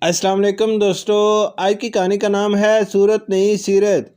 अस्सलाम वालेकुम दोस्तों, आज की कहानी का नाम है सूरत नहीं सीरत।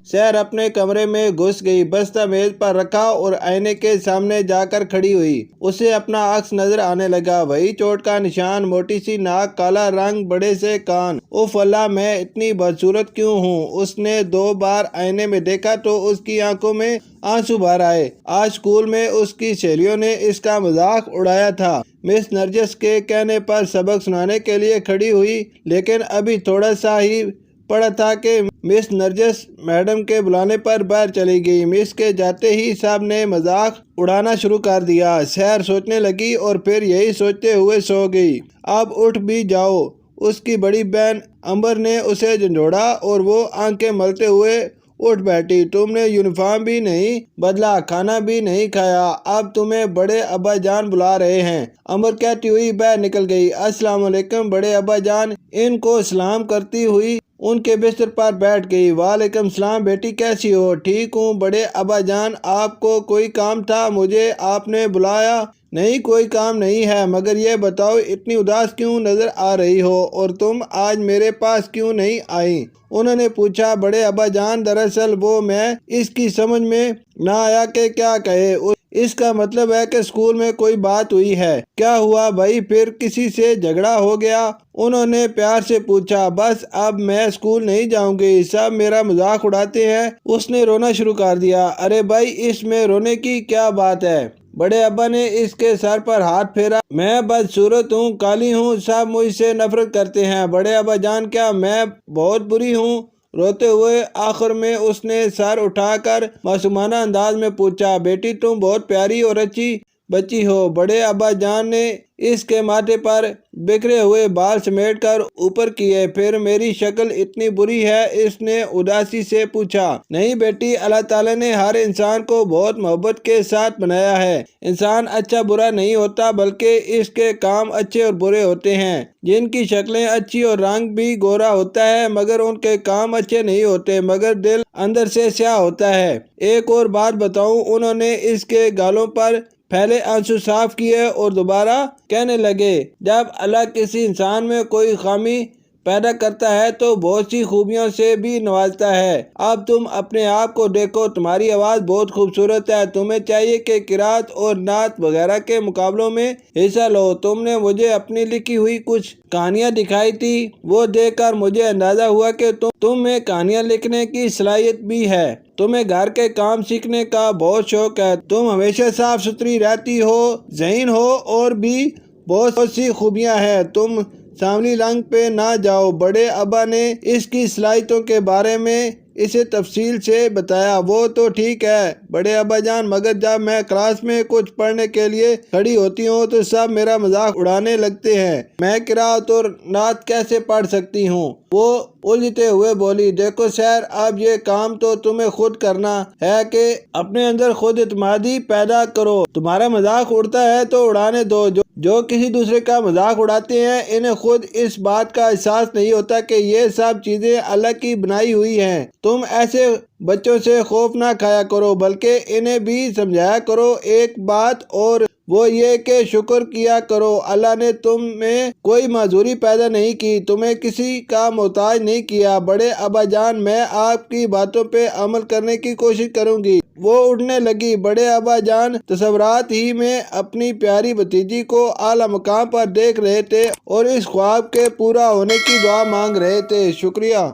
शहर अपने कमरे में घुस गई, बस्ता मेज पर रखा और आईने के सामने जाकर खड़ी हुई। उसे अपना अक्स नजर आने लगा, वही चोट का निशान, मोटी सी नाक, काला रंग, बड़े से कान। उफ अल्लाह, मैं इतनी बदसूरत क्यों हूँ? उसने 2 बार आईने में देखा तो उसकी आंखों में आंसू भर आए। आज स्कूल में उसकी सहेलियों ने इसका मजाक उड़ाया था। मिस नरगिस के कहने पर सबक सुनाने के लिए खड़ी हुई, लेकिन अभी थोड़ा सा ही पड़ा था कि मिस नरगिस मैडम के बुलाने पर बाहर चली गई। मिस के जाते ही सब ने मजाक उड़ाना शुरू कर दिया। शहर सोचने लगी और फिर यही सोचते हुए सो गई। अब उठ भी जाओ, उसकी बड़ी बहन अंबर ने उसे झंझोड़ा और वो आंखें मलते हुए उठ बैठी। तुमने यूनिफॉर्म भी नहीं बदला, खाना भी नहीं खाया, अब तुम्हें बड़े अब्बा जान बुला रहे हैं। अमर कहती हुई बाहर निकल गई। अस्सलाम वालेकुम बड़े अब्बा जान, इनको सलाम करती हुई उनके बिस्तर पर बैठ गई। वालेकुम सलाम बेटी, कैसी हो? ठीक हूँ बड़े अब्बा जान, आपको कोई काम था? मुझे आपने बुलाया? नहीं, कोई काम नहीं है, मगर ये बताओ इतनी उदास क्यों नजर आ रही हो और तुम आज मेरे पास क्यों नहीं आई? उन्होंने पूछा। बड़े अब्बा जान, दरअसल वो मैं इसकी समझ में ना आया कि क्या कहे। इसका मतलब है कि स्कूल में कोई बात हुई है। क्या हुआ भाई, फिर किसी से झगड़ा हो गया? उन्होंने प्यार से पूछा। बस अब मैं स्कूल नहीं जाऊंगी, सब मेरा मजाक उड़ाते हैं। उसने रोना शुरू कर दिया। अरे भाई, इसमें रोने की क्या बात है? बड़े अब्बा ने इसके सर पर हाथ फेरा। मैं बदसूरत हूँ, काली हूँ, सब मुझसे नफरत करते हैं। बड़े अब्बा जान, क्या मैं बहुत बुरी हूँ? रोते हुए आखिर में उसने सर उठाकर मासूमाना अंदाज में पूछा। बेटी, तुम बहुत प्यारी और अच्छी बच्ची हो। बड़े अब्बा जान ने इसके माथे पर बिखरे हुए बाल समेटकर ऊपर किए। फिर मेरी शक्ल इतनी बुरी है? इसने उदासी से पूछा। नहीं बेटी, अल्लाह ताला ने हर इंसान को बहुत मोहब्बत के साथ बनाया है। इंसान अच्छा बुरा नहीं होता, बल्कि इसके काम अच्छे और बुरे होते हैं। जिनकी शक्लें अच्छी और रंग भी गोरा होता है, मगर उनके काम अच्छे नहीं होते, मगर दिल अंदर से स्याह होता है। एक और बात बताऊं, उन्होंने इसके गालों पर पहले आंसू साफ किए और दोबारा कहने लगे। जब अल्लाह किसी इंसान में कोई खामी पैदा करता है तो बहुत सी खूबियों से भी नवाजता है। अब तुम अपने आप को देखो, तुम्हारी आवाज़ बहुत खूबसूरत है। तुम्हें चाहिए कि किरात और नात वगैरह के मुकाबलों में हिस्सा लो। तुमने मुझे अपनी लिखी हुई कुछ कहानियाँ दिखाई थी, वो देखकर मुझे अंदाजा हुआ कि तुम में कहानियाँ लिखने की सलाहियत भी है। तुम्हें घर के काम सीखने का बहुत शौक है। तुम हमेशा साफ सुथरी रहती हो, ज़हीन हो और भी बहुत सी खूबियाँ हैं। तुम सांवली रंग पे ना जाओ। बड़े अब्बा ने इसकी सलाहियतों के बारे में इसे तफसील से बताया। वो तो ठीक है बड़े अब्बा जान, मगर जब मैं क्लास में कुछ पढ़ने के लिए खड़ी होती हूँ तो सब मेरा मजाक उड़ाने लगते हैं। मैं किरात और नात कैसे पढ़ सकती हूँ? वो उलझते हुए बोली। देखो सर, अब ये काम तो तुम्हें खुद करना है कि अपने अंदर खुद इत्मीनान पैदा करो। तुम्हारा मजाक उड़ता है तो उड़ाने दो। जो किसी दूसरे का मजाक उड़ाते हैं, इन्हें खुद इस बात का एहसास नहीं होता कि ये सब चीजें अल्लाह की बनाई हुई हैं। तुम ऐसे बच्चों से खौफ ना खाया करो, बल्कि इन्हें भी समझाया करो। एक बात और, वो ये कि शुक्र किया करो, अल्लाह ने तुम में कोई माजूरी पैदा नहीं की, तुम्हें किसी का मोहताज नहीं किया। बड़े अब्बा जान, मैं आपकी बातों पे अमल करने की कोशिश करूंगी। वो उड़ने लगी। बड़े अब्बा जान तसव्वुरात ही में अपनी प्यारी भतीजी को आला मकाम पर देख रहे थे और इस ख्वाब के पूरा होने की दुआ मांग रहे थे। शुक्रिया।